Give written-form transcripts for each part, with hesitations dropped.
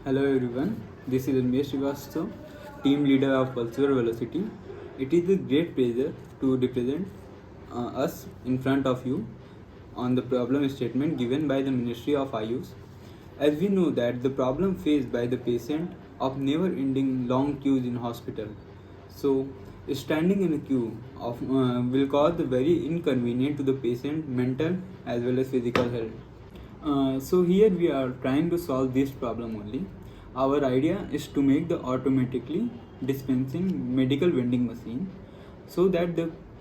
Hello everyone, this is Ramesh Srivastav, team leader of Pulsar Velocity. It is a great pleasure to represent us in front of you on the problem statement given by the Ministry of Ayush. As we know that the problem faced by the patient of never-ending long queues in hospital. So, standing in a queue will cause the very inconvenient to the patient mental as well as physical health. So here we are trying to solve this problem only. Our idea is to make the automatically dispensing medical vending machine so that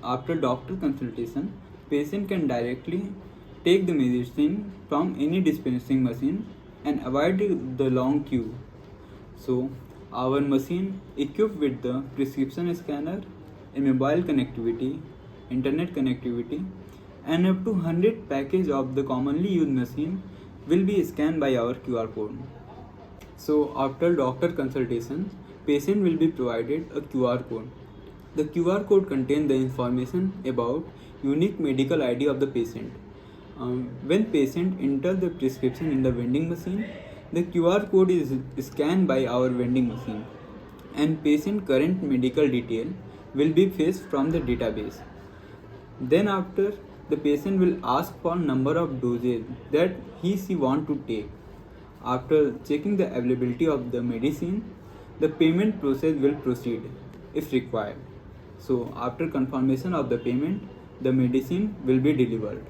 after doctor consultation patient can directly take the medicine from any dispensing machine and avoid the long queue. So our machine equipped with the prescription scanner, a mobile connectivity, internet connectivity, and up to 100 package of the commonly used machine will be scanned by our QR code. So after doctor consultation, patient will be provided a QR code. The QR code contains the information about unique medical ID of the patient. When patient enters the prescription in the vending machine, the QR code is scanned by our vending machine and patient current medical detail will be fetched from the database. Then after, the patient will ask for number of doses that she want to take. After checking the availability of the medicine, the payment process will proceed if required. So after confirmation of the payment, the medicine will be delivered.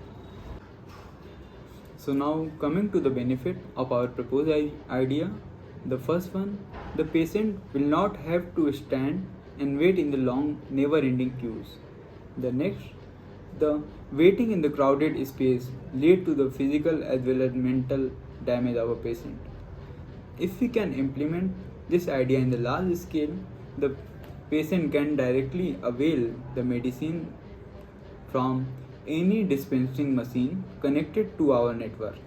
So now coming to the benefit of our proposed idea, the first one, the patient will not have to stand and wait in the long never-ending queues. The next, the waiting in the crowded space lead to the physical as well as mental damage of a patient. If we can implement this idea in the large scale, the patient can directly avail the medicine from any dispensing machine connected to our network.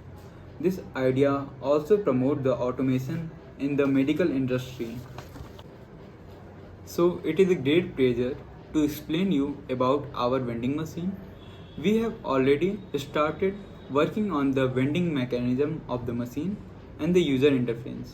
This idea also promotes the automation in the medical industry. So it is a great pleasure to explain you about our vending machine. We have already started working on the vending mechanism of the machine and the user interface.